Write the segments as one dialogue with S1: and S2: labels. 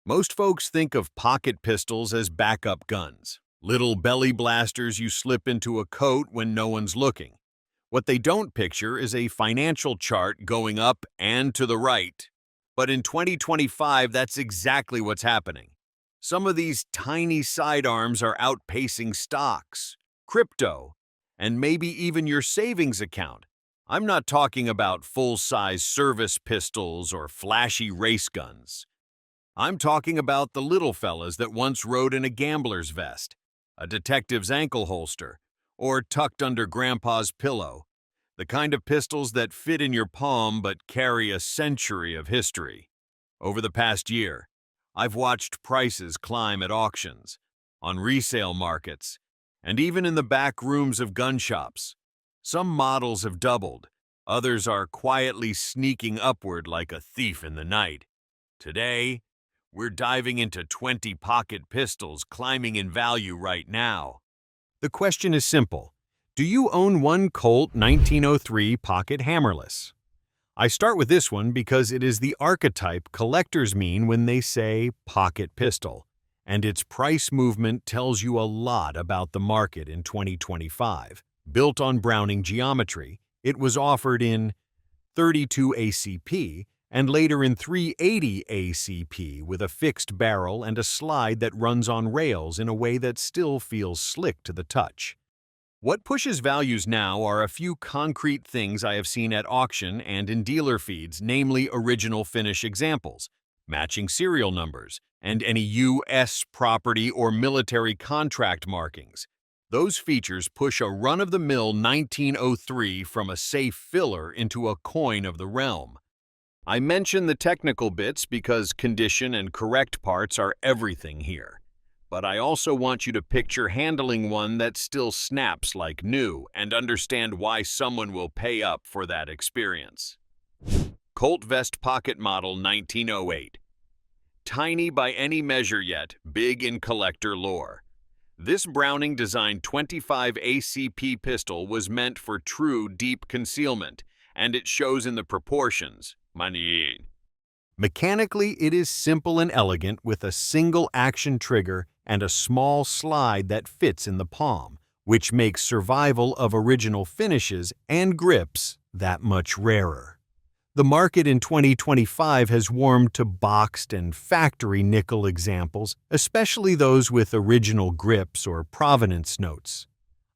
S1: Most folks think of pocket pistols as backup guns, little belly blasters you slip into a coat when no one's looking. What they don't picture is a financial chart going up and to the right. But in 2025, that's exactly what's happening. Some of these tiny sidearms are outpacing stocks, crypto, and maybe even your savings account. I'm not talking about full-size service pistols or flashy race guns. I'm talking about the little fellas that once rode in a gambler's vest, a detective's ankle holster, or tucked under grandpa's pillow. The kind of pistols that fit in your palm but carry a century of history. Over the past year, I've watched prices climb at auctions, on resale markets, and even in the back rooms of gun shops. Some models have doubled, others are quietly sneaking upward like a thief in the night. Today, we're diving into 20 pocket pistols climbing in value right now. The question is simple. Do you own one Colt 1903 pocket hammerless? I start with this one because it is the archetype collectors mean when they say pocket pistol, and its price movement tells you a lot about the market in 2025. Built on Browning geometry, it was offered in .32 ACP and later in .380 ACP with a fixed barrel and a slide that runs on rails in a way that still feels slick to the touch. What pushes values now are a few concrete things I have seen at auction and in dealer feeds, namely original finish examples, matching serial numbers, and any U.S. property or military contract markings. Those features push a run-of-the-mill 1903 from a safe filler into a coin of the realm. I mention the technical bits because condition and correct parts are everything here. But I also want you to picture handling one that still snaps like new and understand why someone will pay up for that experience. Colt Vest Pocket Model 1908. Tiny by any measure yet, big in collector lore. This Browning-designed .25 ACP pistol was meant for true deep concealment, and it shows in the proportions. Mechanically, it is simple and elegant with a single action trigger and a small slide that fits in the palm, which makes survival of original finishes and grips that much rarer. The market in 2025 has warmed to boxed and factory nickel examples, especially those with original grips or provenance notes.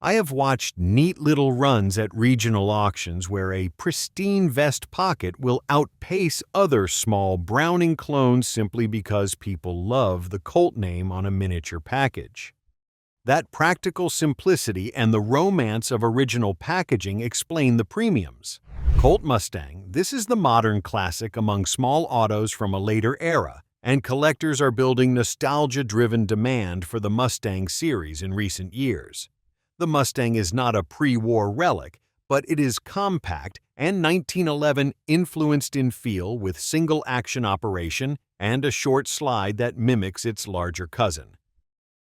S1: I have watched neat little runs at regional auctions where a pristine vest pocket will outpace other small Browning clones simply because people love the Colt name on a miniature package. That practical simplicity and the romance of original packaging explain the premiums. Colt Mustang, this is the modern classic among small autos from a later era, and collectors are building nostalgia-driven demand for the Mustang series in recent years. The Mustang is not a pre-war relic, but it is compact and 1911 influenced in feel with single-action operation and a short slide that mimics its larger cousin.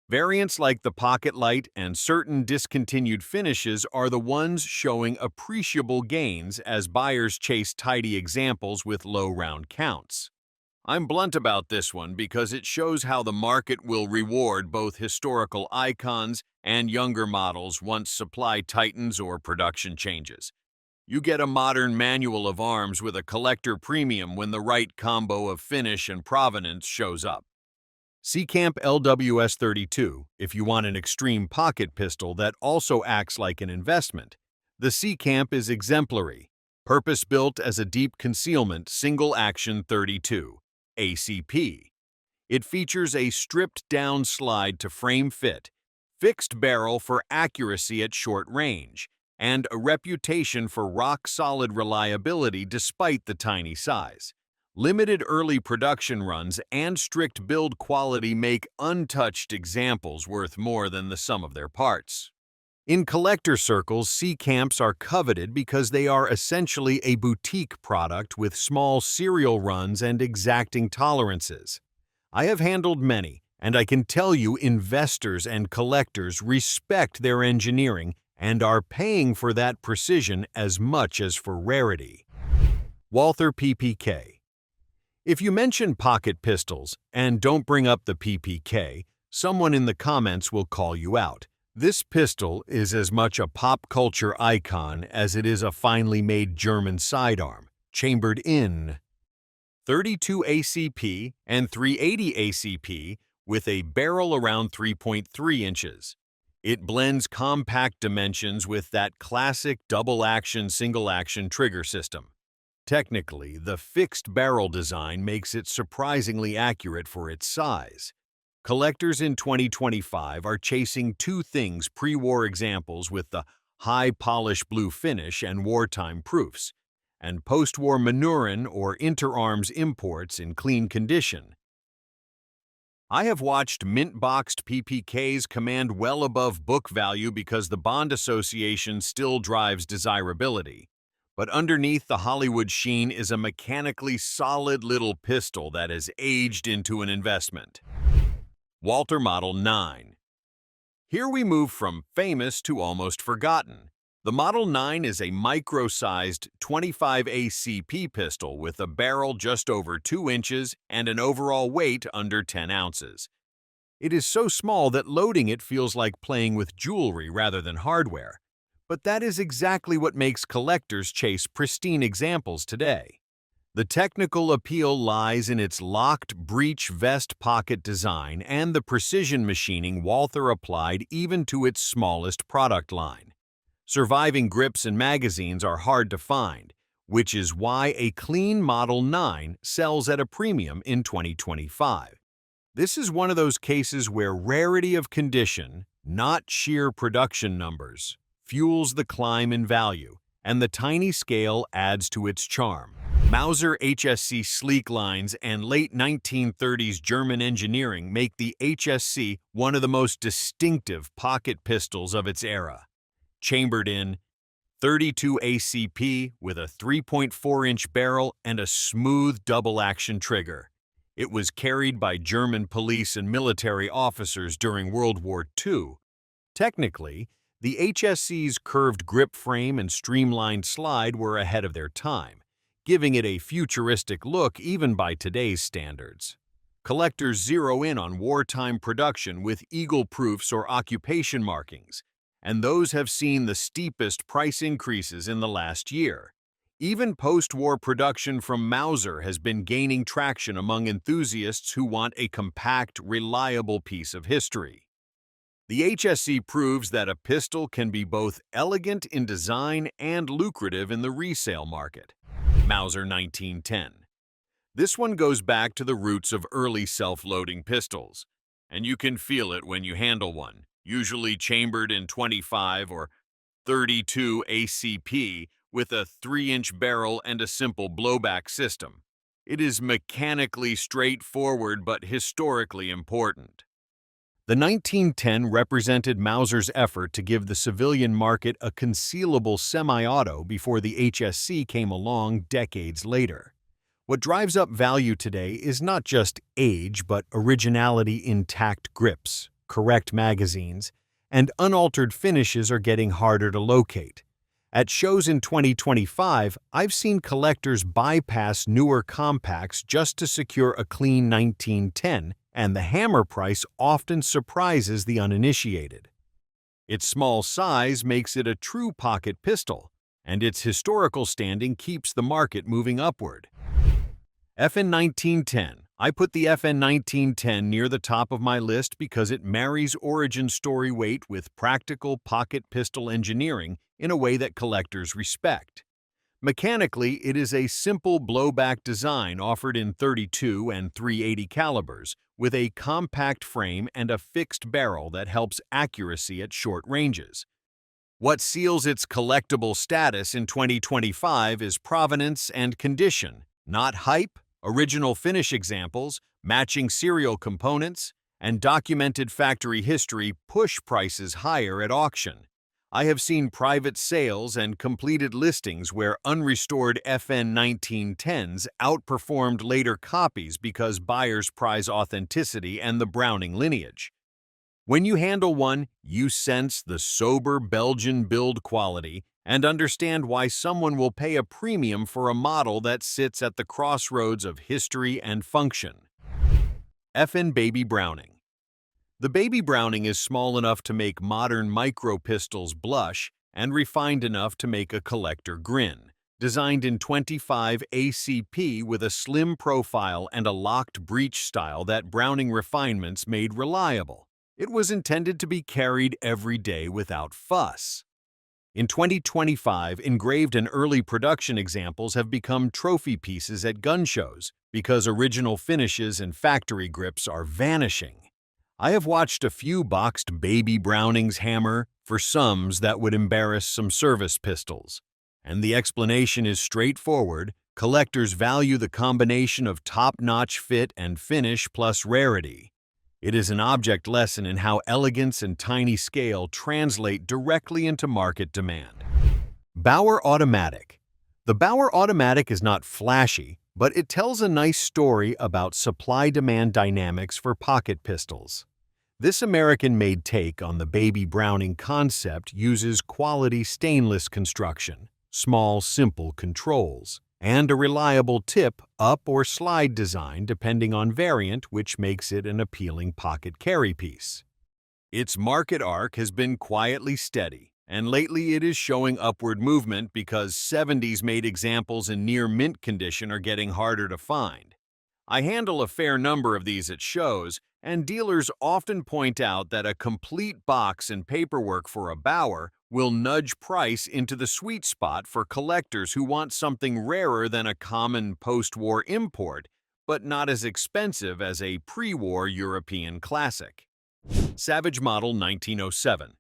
S1: Variants like the Pocket Light and certain discontinued finishes are the ones showing appreciable gains as buyers chase tidy examples with low round counts. I'm blunt about this one because it shows how the market will reward both historical icons and younger models once supply tightens or production changes. You get a modern manual of arms with a collector premium when the right combo of finish and provenance shows up. C-Camp LWS 32, if you want an extreme pocket pistol that also acts like an investment. The C-Camp is exemplary, purpose-built as a deep concealment single-action .32 ACP. It features a stripped-down slide to frame fit, fixed barrel for accuracy at short range, and a reputation for rock-solid reliability despite the tiny size. Limited early production runs and strict build quality make untouched examples worth more than the sum of their parts. In collector circles, C-Camps are coveted because they are essentially a boutique product with small serial runs and exacting tolerances. I have handled many, and I can tell you investors and collectors respect their engineering and are paying for that precision as much as for rarity. Walther PPK. If you mention pocket pistols and don't bring up the PPK, someone in the comments will call you out. This pistol is as much a pop culture icon as it is a finely made German sidearm, chambered in 32 ACP and 380 ACP with a barrel around 3.3 inches. It blends compact dimensions with that classic double-action, single-action trigger system. Technically, the fixed barrel design makes it surprisingly accurate for its size. Collectors in 2025 are chasing two things: pre-war examples with the high polish blue finish and wartime proofs, and post-war Manurin or interarms imports in clean condition. I have watched mint-boxed PPKs command well above book value because the Bond Association still drives desirability. But underneath the Hollywood sheen is a mechanically solid little pistol that has aged into an investment. Walther Model 9. Here we move from famous to almost forgotten. The Model 9 is a micro-sized 25 ACP pistol with a barrel just over 2 inches and an overall weight under 10 ounces. It is so small that loading it feels like playing with jewelry rather than hardware. But that is exactly what makes collectors chase pristine examples today. The technical appeal lies in its locked breech vest pocket design and the precision machining Walther applied even to its smallest product line. Surviving grips and magazines are hard to find, which is why a clean Model 9 sells at a premium in 2025. This is one of those cases where rarity of condition, not sheer production numbers, fuels the climb in value, and the tiny scale adds to its charm. Mauser HSC sleek lines and late 1930s German engineering make the HSC one of the most distinctive pocket pistols of its era. Chambered in 32 ACP with a 3.4-inch barrel and a smooth double-action trigger. It was carried by German police and military officers during World War II. Technically, the HSC's curved grip frame and streamlined slide were ahead of their time, giving it a futuristic look even by today's standards. Collectors zero in on wartime production with eagle proofs or occupation markings, and those have seen the steepest price increases in the last year. Even post-war production from Mauser has been gaining traction among enthusiasts who want a compact, reliable piece of history. The HSC proves that a pistol can be both elegant in design and lucrative in the resale market. Mauser 1910. This one goes back to the roots of early self-loading pistols, and you can feel it when you handle one, usually chambered in 25 or 32 ACP with a 3-inch barrel and a simple blowback system. It is mechanically straightforward but historically important. The 1910 represented Mauser's effort to give the civilian market a concealable semi-auto before the HSC came along decades later. What drives up value today is not just age, but originality. Intact grips, correct magazines, and unaltered finishes are getting harder to locate. At shows in 2025, I've seen collectors bypass newer compacts just to secure a clean 1910, and the hammer price often surprises the uninitiated. Its small size makes it a true pocket pistol, and its historical standing keeps the market moving upward. FN 1910. I put the FN 1910 near the top of my list because it marries origin story weight with practical pocket pistol engineering in a way that collectors respect. Mechanically, it is a simple blowback design offered in 32 and 380 calibers, with a compact frame and a fixed barrel that helps accuracy at short ranges. What seals its collectible status in 2025 is provenance and condition, not hype. Original finish examples, matching serial components, and documented factory history push prices higher at auction. I have seen private sales and completed listings where unrestored FN 1910s outperformed later copies because buyers prize authenticity and the Browning lineage. When you handle one, you sense the sober Belgian build quality and understand why someone will pay a premium for a model that sits at the crossroads of history and function. Effin' Baby Browning. The Baby Browning is small enough to make modern micro-pistols blush and refined enough to make a collector grin. Designed in 25 ACP with a slim profile and a locked breech style that Browning refinements made reliable. It was intended to be carried every day without fuss. In 2025, engraved and early production examples have become trophy pieces at gun shows because original finishes and factory grips are vanishing. I have watched a few boxed Baby Brownings hammer for sums that would embarrass some service pistols. And the explanation is straightforward. Collectors value the combination of top-notch fit and finish plus rarity. It is an object lesson in how elegance and tiny scale translate directly into market demand. Bauer Automatic. The Bauer Automatic is not flashy, but it tells a nice story about supply-demand dynamics for pocket pistols. This American-made take on the Baby Browning concept uses quality stainless construction, small, simple controls, and a reliable tip, up or slide design depending on variant, which makes it an appealing pocket carry piece. Its market arc has been quietly steady, and lately it is showing upward movement because 70s-made examples in near mint condition are getting harder to find. I handle a fair number of these at shows, and dealers often point out that a complete box and paperwork for a Bauer will nudge price into the sweet spot for collectors who want something rarer than a common post-war import, but not as expensive as a pre-war European classic. Savage Model 1907.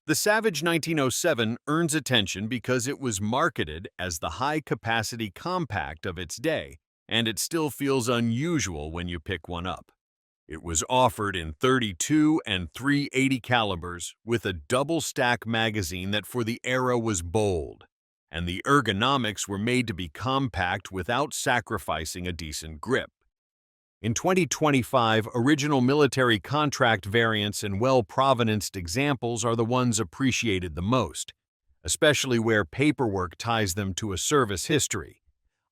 S1: The Savage 1907 earns attention because it was marketed as the high-capacity compact of its day, and it still feels unusual when you pick one up. It was offered in .32 and .380 calibers with a double-stack magazine that for the era was bold, and the ergonomics were made to be compact without sacrificing a decent grip. In 2025, original military contract variants and well-provenanced examples are the ones appreciated the most, especially where paperwork ties them to a service history.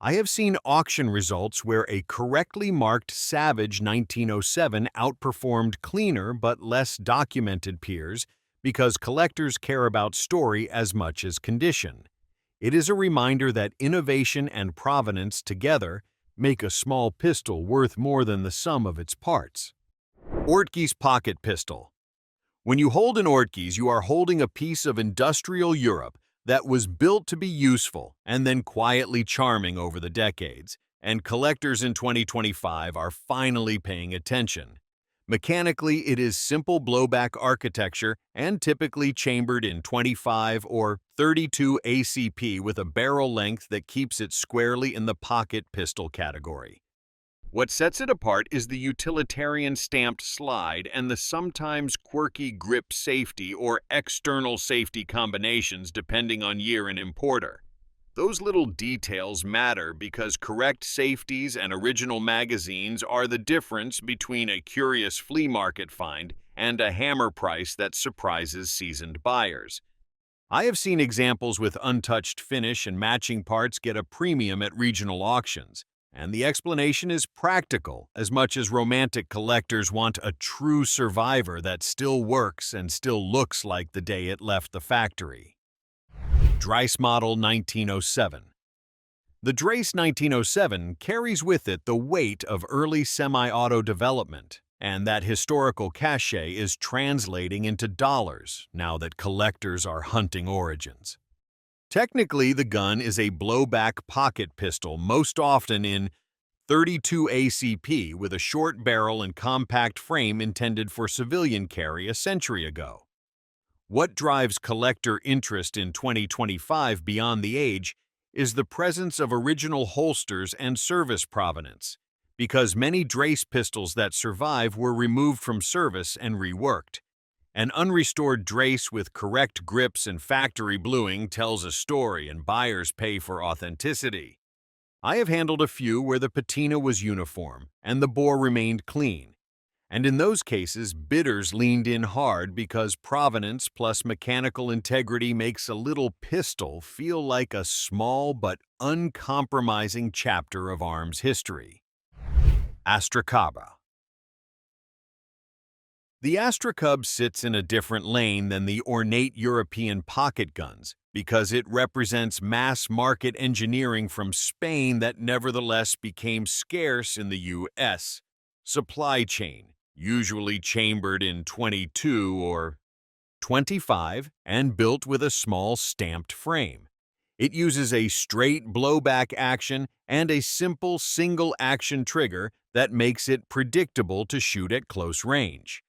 S1: I have seen auction results where a correctly marked Savage 1907 outperformed cleaner but less documented peers because collectors care about story as much as condition. It is a reminder that innovation and provenance together make a small pistol worth more than the sum of its parts. Ortke's Pocket Pistol. When you hold an Ortke's, you are holding a piece of industrial Europe that was built to be useful and then quietly charming over the decades, and collectors in 2025 are finally paying attention. Mechanically, it is simple blowback architecture and typically chambered in 25 or 32 ACP with a barrel length that keeps it squarely in the pocket pistol category. What sets it apart is the utilitarian stamped slide and the sometimes quirky grip safety or external safety combinations depending on year and importer. Those little details matter because correct safeties and original magazines are the difference between a curious flea market find and a hammer price that surprises seasoned buyers. I have seen examples with untouched finish and matching parts get a premium at regional auctions. And the explanation is practical, as much as romantic collectors want a true survivor that still works and still looks like the day it left the factory. Dreyse Model 1907. The Dreyse 1907 carries with it the weight of early semi-auto development, and that historical cachet is translating into dollars now that collectors are hunting origins. Technically, the gun is a blowback pocket pistol, most often in .32 ACP with a short barrel and compact frame intended for civilian carry a century ago. What drives collector interest in 2025 beyond the age is the presence of original holsters and service provenance, because many Dreyse pistols that survive were removed from service and reworked. An unrestored Dreyse with correct grips and factory bluing tells a story and buyers pay for authenticity. I have handled a few where the patina was uniform and the bore remained clean, And in those cases, bidders leaned in hard because provenance plus mechanical integrity makes a little pistol feel like a small but uncompromising chapter of arms history. Astra Cub. The Astra Cub sits in a different lane than the ornate European pocket guns because it represents mass-market engineering from Spain that nevertheless became scarce in the U.S. supply chain, usually chambered in 22 or 25 and built with a small stamped frame. It uses a straight blowback action and a simple single-action trigger that makes it predictable to shoot at close range.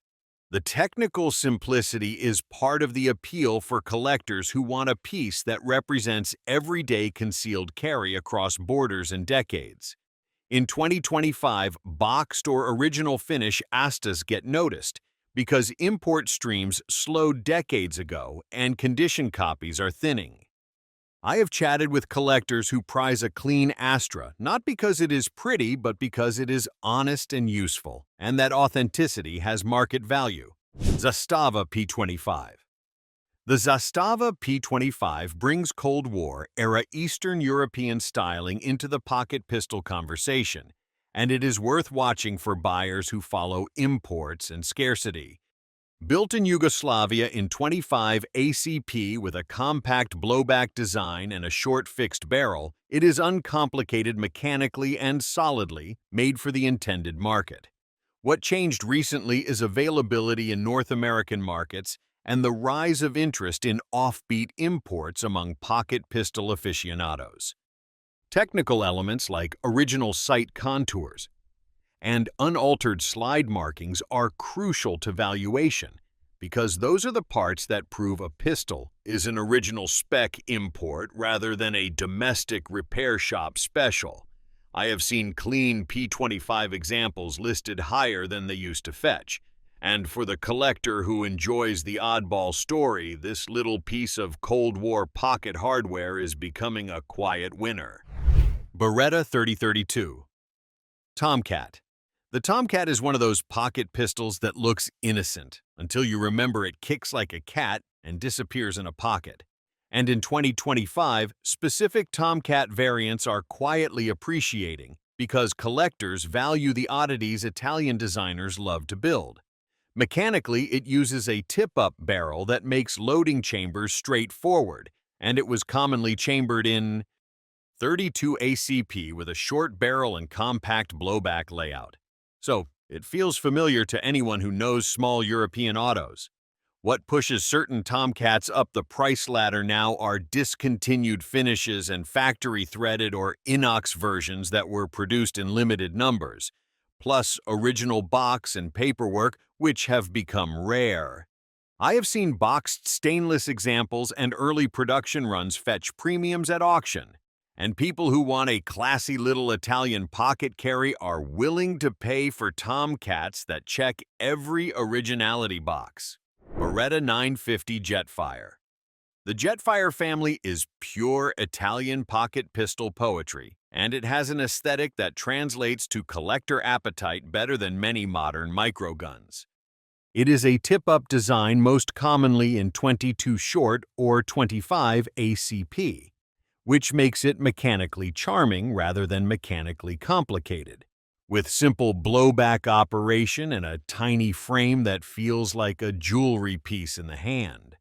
S1: The technical simplicity is part of the appeal for collectors who want a piece that represents everyday concealed carry across borders and decades. In 2025, boxed or original finish Astas get noticed because import streams slowed decades ago and condition copies are thinning. I have chatted with collectors who prize a clean Astra, not because it is pretty, but because it is honest and useful, and that authenticity has market value. Zastava P25. The Zastava P25 brings Cold War-era Eastern European styling into the pocket pistol conversation, and it is worth watching for buyers who follow imports and scarcity. Built in Yugoslavia in 25 ACP with a compact blowback design and a short fixed barrel, it is uncomplicated mechanically and solidly made for the intended market. What changed recently is availability in North American markets and the rise of interest in offbeat imports among pocket pistol aficionados. Technical elements like original sight contours and unaltered slide markings are crucial to valuation because those are the parts that prove a pistol is an original spec import rather than a domestic repair shop special. I have seen clean P25 examples listed higher than they used to fetch, and for the collector who enjoys the oddball story, this little piece of Cold War pocket hardware is becoming a quiet winner. Beretta 3032. Tomcat. The Tomcat is one of those pocket pistols that looks innocent until you remember it kicks like a cat and disappears in a pocket. And in 2025, specific Tomcat variants are quietly appreciating because collectors value the oddities Italian designers love to build. Mechanically, it uses a tip-up barrel that makes loading chambers straightforward, and it was commonly chambered in 32 ACP with a short barrel and compact blowback layout. So, it feels familiar to anyone who knows small European autos. What pushes certain Tomcats up the price ladder now are discontinued finishes and factory-threaded or inox versions that were produced in limited numbers, plus original box and paperwork which have become rare. I have seen boxed stainless examples and early production runs fetch premiums at auction, and people who want a classy little Italian pocket carry are willing to pay for Tomcats that check every originality box. Beretta 950 Jetfire. The Jetfire family is pure Italian pocket pistol poetry, and it has an aesthetic that translates to collector appetite better than many modern microguns. It is a tip-up design most commonly in 22 short or 25 ACP, which makes it mechanically charming rather than mechanically complicated, with simple blowback operation and a tiny frame that feels like a jewelry piece in the hand.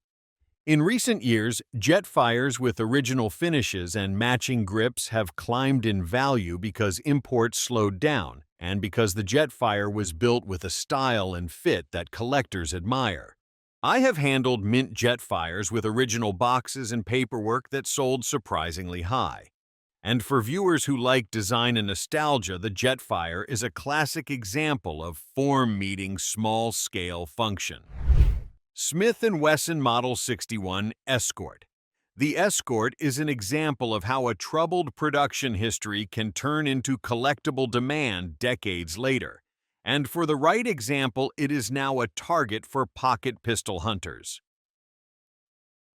S1: In recent years, Jetfires with original finishes and matching grips have climbed in value because imports slowed down and because the Jetfire was built with a style and fit that collectors admire. I have handled mint Jetfires with original boxes and paperwork that sold surprisingly high. And for viewers who like design and nostalgia, the Jetfire is a classic example of form meeting small-scale function. Smith & Wesson Model 61 Escort. The Escort is an example of how a troubled production history can turn into collectible demand decades later. And for the right example, it is now a target for pocket pistol hunters.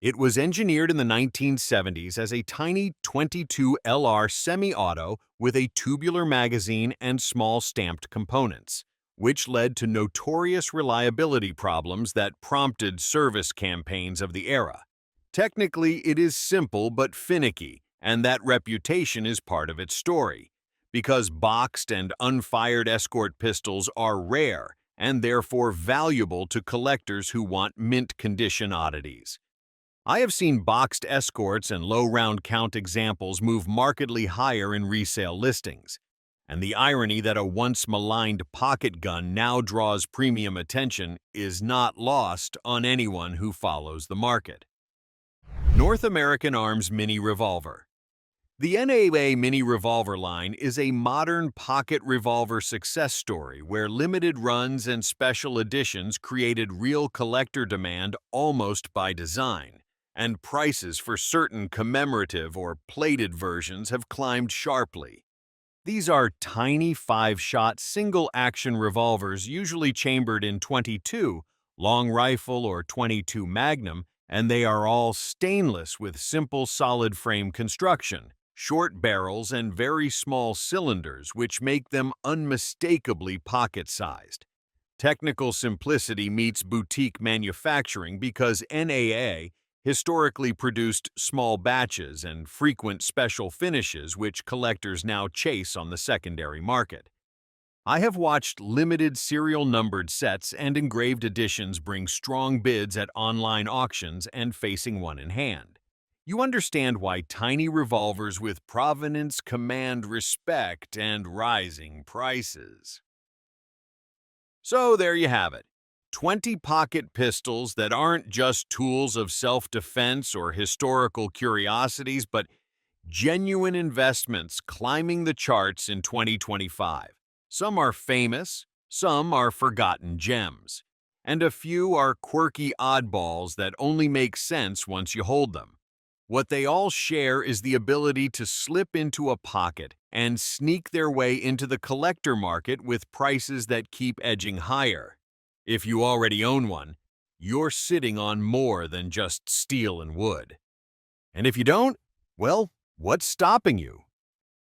S1: It was engineered in the 1970s as a tiny 22 LR semi-auto with a tubular magazine and small stamped components, which led to notorious reliability problems that prompted service campaigns of the era. Technically, it is simple but finicky, and that reputation is part of its story, because boxed and unfired escort pistols are rare and therefore valuable to collectors who want mint-condition oddities. I have seen boxed escorts and low round count examples move markedly higher in resale listings, and the irony that a once maligned pocket gun now draws premium attention is not lost on anyone who follows the market. North American Arms Mini Revolver. The NAA Mini Revolver line is a modern pocket revolver success story where limited runs and special editions created real collector demand almost by design, and prices for certain commemorative or plated versions have climbed sharply. These are tiny 5-shot single-action revolvers usually chambered in .22, long rifle or .22 Magnum, and they are all stainless with simple solid frame construction, short barrels, and very small cylinders which make them unmistakably pocket-sized. Technical simplicity meets boutique manufacturing because NAA historically produced small batches and frequent special finishes which collectors now chase on the secondary market. I have watched limited serial numbered sets and engraved editions bring strong bids at online auctions and facing one in hand. You understand why tiny revolvers with provenance command respect and rising prices. So there you have it. 20 pocket pistols that aren't just tools of self-defense or historical curiosities, but genuine investments climbing the charts in 2025. Some are famous, some are forgotten gems, and a few are quirky oddballs that only make sense once you hold them. What they all share is the ability to slip into a pocket and sneak their way into the collector market with prices that keep edging higher. If you already own one, you're sitting on more than just steel and wood. And if you don't, well, what's stopping you?